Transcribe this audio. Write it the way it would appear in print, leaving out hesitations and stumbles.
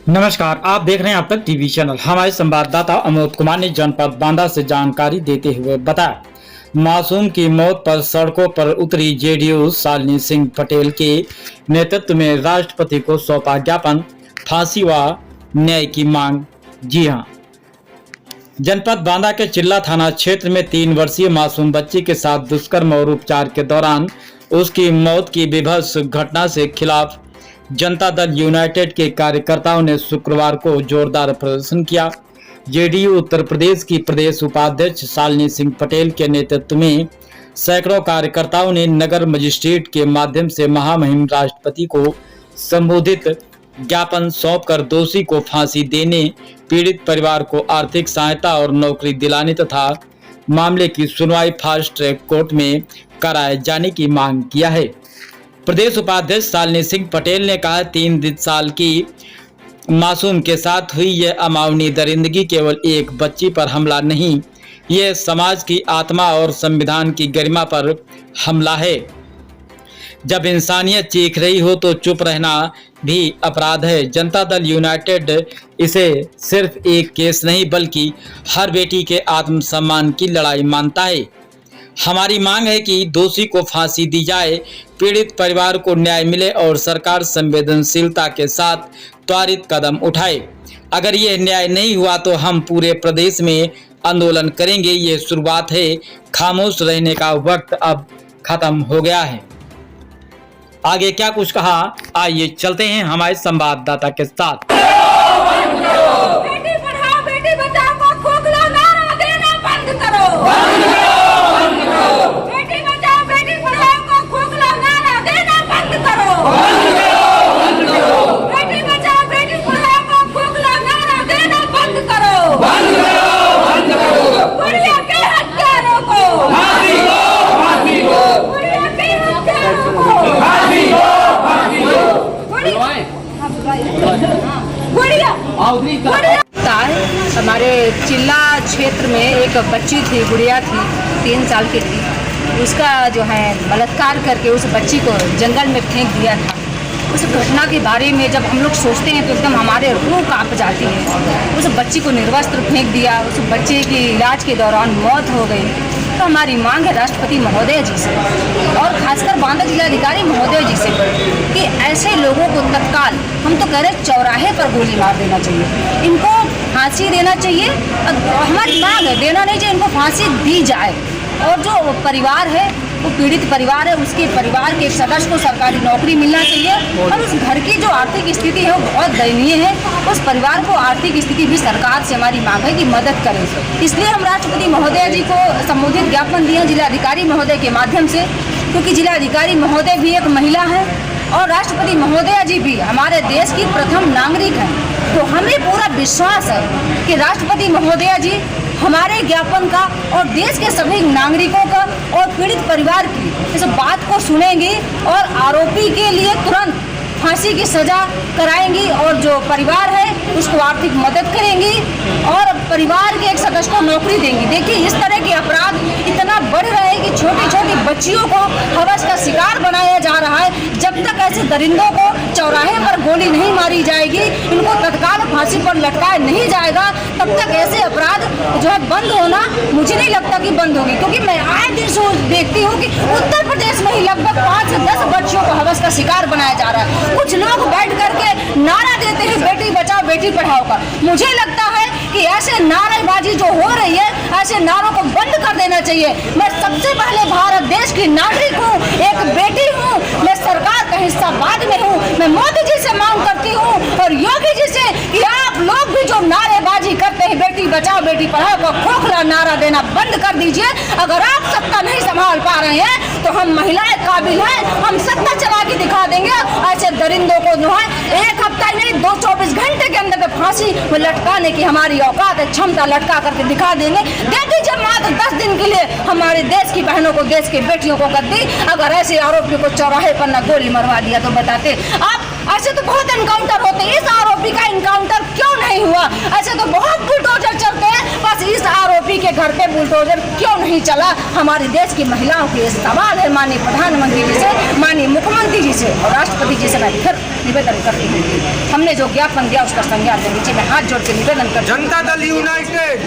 नमस्कार, आप देख रहे हैं आप तक टीवी चैनल। हमारे संवाददाता अमोद कुमार ने जनपद बांदा से जानकारी देते हुए बताया, मासूम की मौत पर सड़कों पर उतरी जेडीयू शालिनी सिंह पटेल के नेतृत्व में राष्ट्रपति को सौंपा ज्ञापन, फांसी व न्याय की मांग। जी हां, जनपद बांदा के चिल्ला थाना क्षेत्र में 3 वर्षीय मासूम बच्ची के साथ दुष्कर्म और उपचार के दौरान उसकी मौत की विभत्स घटना से खिलाफ जनता दल यूनाइटेड के कार्यकर्ताओं ने शुक्रवार को जोरदार प्रदर्शन किया। जेडीयू उत्तर प्रदेश की प्रदेश उपाध्यक्ष शालिनी सिंह पटेल के नेतृत्व में सैकड़ों कार्यकर्ताओं ने नगर मजिस्ट्रेट के माध्यम से महामहिम राष्ट्रपति को संबोधित ज्ञापन सौंपकर दोषी को फांसी देने, पीड़ित परिवार को आर्थिक सहायता और नौकरी दिलाने तथा मामले की सुनवाई फास्ट ट्रैक कोर्ट में कराए जाने की मांग किया है। प्रदेश उपाध्यक्ष शालिनी सिंह पटेल ने कहा, 3 साल की मासूम के साथ हुई यह अमानवीय दरिंदगी केवल एक बच्ची पर हमला नहीं, यह समाज की आत्मा और संविधान की गरिमा पर हमला है। जब इंसानियत चीख रही हो तो चुप रहना भी अपराध है। जनता दल यूनाइटेड इसे सिर्फ एक केस नहीं बल्कि हर बेटी के आत्मसम्मान की लड़ाई मानता है। हमारी मांग है कि दोषी को फांसी दी जाए, पीड़ित परिवार को न्याय मिले और सरकार संवेदनशीलता के साथ त्वरित कदम उठाए। अगर यह न्याय नहीं हुआ तो हम पूरे प्रदेश में आंदोलन करेंगे। ये शुरुआत है, खामोश रहने का वक्त अब खत्म हो गया है। आगे क्या कुछ कहा, आइए चलते हैं हमारे संवाददाता के साथ। बेटी पढ़ाओ बेटी बचाओ को खोखला नारा देना बंद करो। बेटी बचाओ बेटी पढ़ाओ को खोखला नारा देना बंद करो। बेटी बचाओ बेटी पढ़ाओ को खोखला नारा देना बंद करो। गुड़िया के हत्यारों को गुड़िया के हत्यारों को हमारे चिल्ला क्षेत्र में एक बच्ची थी, गुड़िया थी, 3 साल की थी। उसका जो है बलात्कार करके उस बच्ची को जंगल में फेंक दिया था। उस घटना के बारे में जब हम लोग सोचते हैं तो एकदम हमारे रूह कांप जाती है। उस बच्ची को निर्वस्त्र फेंक दिया, उस बच्चे की इलाज के दौरान मौत हो गई। तो हमारी मांग है राष्ट्रपति महोदय जी से और खासकर बांदा जिलाधिकारी महोदय जी से कि ऐसे लोगों को तत्काल, हम तो कह रहे चौराहे पर गोली मार देना चाहिए, इनको फांसी देना चाहिए। हमारी मांग है, देना नहीं चाहिए, इनको फांसी दी जाए। और जो परिवार है, वो पीड़ित परिवार है, उसके परिवार के एक सदस्य को सरकारी नौकरी मिलना चाहिए। और उस घर की जो आर्थिक स्थिति है वो बहुत दयनीय है। उस परिवार को आर्थिक स्थिति भी सरकार से हमारी मांग है कि मदद करें। इसलिए हम राष्ट्रपति महोदय जी को संबोधित ज्ञापन दिए जिलाधिकारी महोदय के माध्यम से, क्योंकि जिलाधिकारी महोदय भी एक महिला है और राष्ट्रपति महोदय जी भी हमारे देश की प्रथम नागरिक हैं। तो हमें पूरा विश्वास है कि राष्ट्रपति महोदय जी हमारे ज्ञापन का और देश के सभी नागरिकों का और पीड़ित परिवार की इस बात को सुनेंगी और आरोपी के लिए तुरंत फांसी की सजा कराएंगी और जो परिवार है उसको आर्थिक मदद करेंगी और परिवार के एक सदस्य को नौकरी देंगी। देखिए, इस तरह के अपराध इतना बढ़ रहे हैं कि छोटी छोटी बच्चियों को हवस का शिकार बनाया जा रहा है। जब तक ऐसे दरिंदों को चौराहे पर गोली नहीं मारी जाएगी, इनको तत्काल फांसी पर लटकाया नहीं जाएगा, तब तक ऐसे अपराध जो है बंद होना मुझे नहीं लगता कि बंद होगी। क्योंकि मैं आए दिन देखती हूँ कि उत्तर प्रदेश में ही लगभग 5 से 10 बच्चियों को हवस का शिकार बनाया जा रहा है। कुछ लोग बैठ करके नारा देते हैं बेटी बचाओ बेटी पढ़ाओ का। मुझे लगता है कि ऐसे नारेबाजी जो हो रही है, ऐसे नारों को बंद कर देना चाहिए। मैं सबसे पहले भारत देश की नागरिक हूँ, एक बेटी हूँ, मैं सरकार का हिस्सा बाद में हूँ। मैं मोदी जी से मांग करती हूँ और योगी जी से कि आप लोग भी जो नारेबाजी करते हैं बेटी बचाओ बेटी पढ़ाओ का खोखला नारा देना बंद कर दीजिए। अगर आप सत्ता नहीं संभाल पा रहे हैं तो हम महिलाएं काबिल हैं, हम सत्ता चला के दिखा देंगे। ऐसे दरिंदों को जो है 1 हफ्ता नहीं 24 घंटे के अंदर फांसी में लटकाने की हमारी औकात है, क्षमता लटका करके दिखा देंगे। दे दीजिए मात्र 10 दिन के लिए हमारे देश की बहनों को, देश की बेटियों को गद्दी। अगर ऐसे आरोपियों को चौराहे पर न गोली मरवा दिया तो बताते आप। ऐसे तो बहुत एनकाउंटर होते हैं, इस आरोपी का एनकाउंटर क्यों नहीं हुआ? ऐसे तो बहुत बुलडोजर चलते हैं, बस बस इस आरोपी के घर पे बुलडोजर क्यों नहीं चला, हमारे देश की महिलाओं के ये सवाल है माननीय प्रधानमंत्री जी से, माननीय मुख्यमंत्री जी से और राष्ट्रपति जी से मैं फिर निवेदन करती हूँ। हमने जो ज्ञापन दिया उसका संज्ञान लें। नीचे मैं हाथ जोड़ के निवेदन करती हूँ। जनता दल यूनाइटेड।